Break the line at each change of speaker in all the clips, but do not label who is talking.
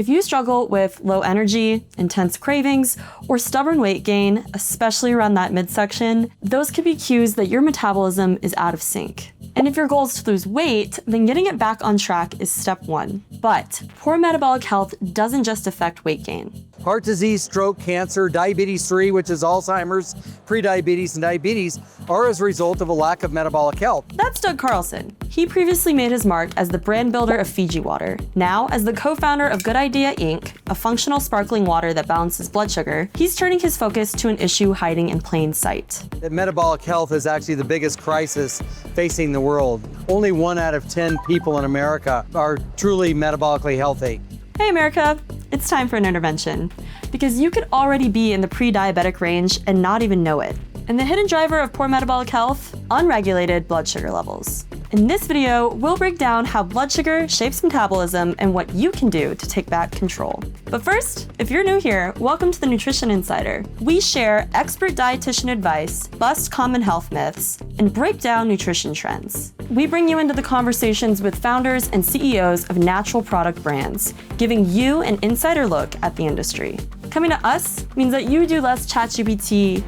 If you struggle with low energy, intense cravings, or stubborn weight gain, especially around that midsection, those could be cues that your metabolism is out of sync. And if your goal is to lose weight, then getting it back on track is step one. But poor metabolic health doesn't just affect weight gain.
Heart disease, stroke, cancer, diabetes 3, which is Alzheimer's, prediabetes, and diabetes are as a result of a lack of metabolic health.
That's Doug Carlson. He previously made his mark as the brand builder of FIJI Water. Now, as the co-founder of Good Idea Inc., a functional sparkling water that balances blood sugar, he's turning his focus to an issue hiding in plain sight.
That metabolic health is actually the biggest crisis facing the world. Only 1 out of 10 people in America are truly metabolically healthy.
Hey America, it's time for an intervention. Because you could already be in the pre-diabetic range and not even know it. And the hidden driver of poor metabolic health? Unregulated blood sugar levels. In this video, we'll break down how blood sugar shapes metabolism and what you can do to take back control. But first, if you're new here, welcome to the Nutrition Insider. We share expert dietitian advice, bust common health myths, and break down nutrition trends. We bring you into the conversations with founders and CEOs of natural product brands, giving you an insider look at the industry. Coming to us means that you do less ChatGPT-ing.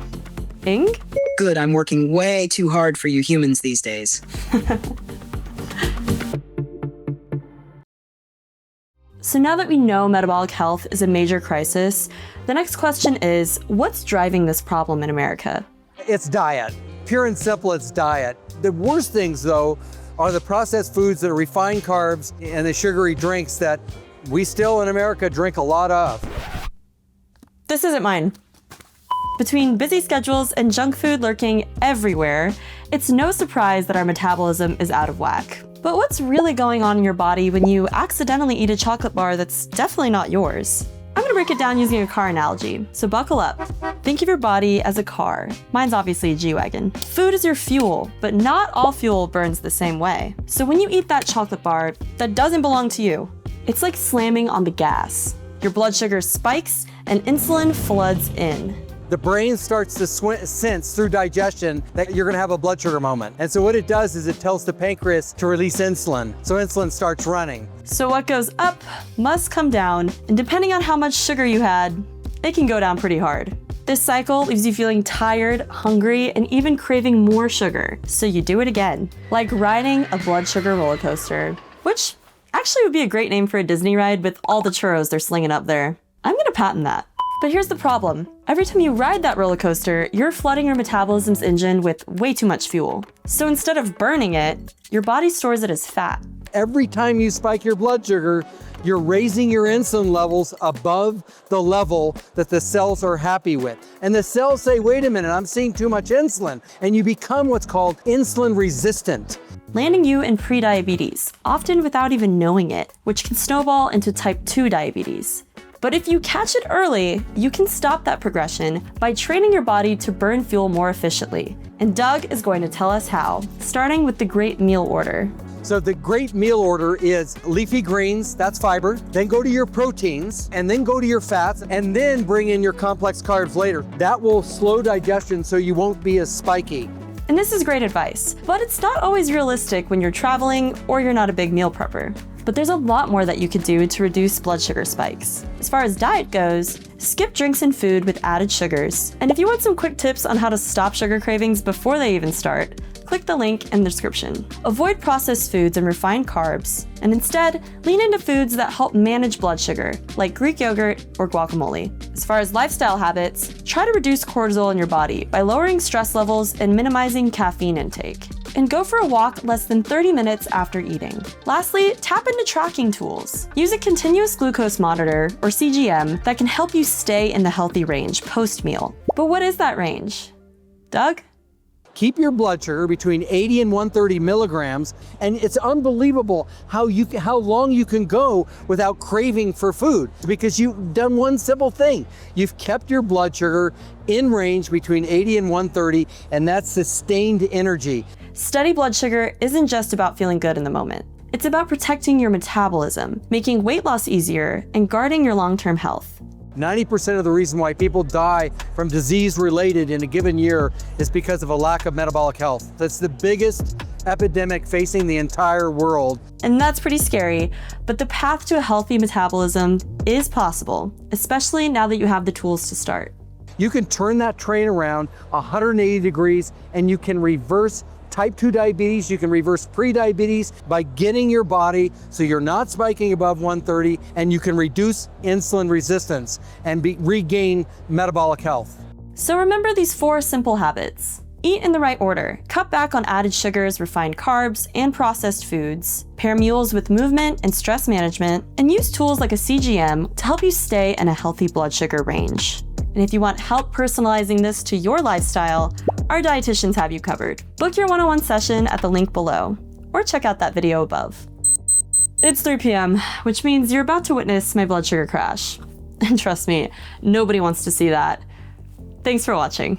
Good, I'm working way too hard for you humans these days.
So now that we know metabolic health is a major crisis, the next question is, what's driving this problem in America?
It's diet. Pure and simple, it's diet. The worst things, though, are the processed foods that are refined carbs and the sugary drinks that we still in America drink a lot of.
This isn't mine. Between busy schedules and junk food lurking everywhere, it's no surprise that our metabolism is out of whack. But what's really going on in your body when you accidentally eat a chocolate bar that's definitely not yours? I'm gonna break it down using a car analogy, so buckle up. Think of your body as a car. Mine's obviously a G-Wagon. Food is your fuel, but not all fuel burns the same way. So when you eat that chocolate bar that doesn't belong to you, it's like slamming on the gas. Your blood sugar spikes and insulin floods in.
The brain starts to sense through digestion that you're gonna have a blood sugar moment. And so what it does is it tells the pancreas to release insulin. So insulin starts running.
So what goes up must come down, and depending on how much sugar you had, it can go down pretty hard. This cycle leaves you feeling tired, hungry, and even craving more sugar. So you do it again, like riding a blood sugar roller coaster, which actually would be a great name for a Disney ride with all the churros they're slinging up there. I'm gonna patent that. But here's the problem. Every time you ride that roller coaster, you're flooding your metabolism's engine with way too much fuel. So instead of burning it, your body stores it as fat.
Every time you spike your blood sugar, you're raising your insulin levels above the level that the cells are happy with. And the cells say, wait a minute, I'm seeing too much insulin. And you become what's called insulin resistant,
landing you in prediabetes, often without even knowing it, which can snowball into type 2 diabetes. But if you catch it early, you can stop that progression by training your body to burn fuel more efficiently. And Doug is going to tell us how, starting with the great meal order.
So the great meal order is leafy greens, that's fiber, then go to your proteins, and then go to your fats, and then bring in your complex carbs later. That will slow digestion so you won't be as spiky.
And this is great advice, but it's not always realistic when you're traveling or you're not a big meal prepper. But there's a lot more that you could do to reduce blood sugar spikes. As far as diet goes, skip drinks and food with added sugars. And if you want some quick tips on how to stop sugar cravings before they even start, click the link in the description. Avoid processed foods and refined carbs, and instead, lean into foods that help manage blood sugar, like Greek yogurt or guacamole. As far as lifestyle habits, try to reduce cortisol in your body by lowering stress levels and minimizing caffeine intake. And go for a walk less than 30 minutes after eating. Lastly, tap into tracking tools. Use a continuous glucose monitor, or CGM, that can help you stay in the healthy range post-meal. But what is that range? Doug?
Keep your blood sugar between 80 and 130 milligrams, and it's unbelievable how long you can go without craving for food, because you've done one simple thing. You've kept your blood sugar in range between 80 and 130, and that's sustained energy.
Steady blood sugar isn't just about feeling good in the moment. It's about protecting your metabolism, making weight loss easier, and guarding your long-term health.
90% of the reason why people die from disease related in a given year is because of a lack of metabolic health. That's the biggest epidemic facing the entire world.
And that's pretty scary, but the path to a healthy metabolism is possible, especially now that you have the tools to start.
You can turn that train around 180 degrees and you can reverse type 2 diabetes, you can reverse pre-diabetes by getting your body so you're not spiking above 130, and you can reduce insulin resistance and regain metabolic health.
So remember these 4 simple habits. Eat in the right order. Cut back on added sugars, refined carbs, and processed foods. Pair meals with movement and stress management, and use tools like a CGM to help you stay in a healthy blood sugar range. And if you want help personalizing this to your lifestyle, our dietitians have you covered. Book your one-on-one session at the link below, or check out that video above. It's 3 p.m., which means you're about to witness my blood sugar crash. And trust me, nobody wants to see that. Thanks for watching.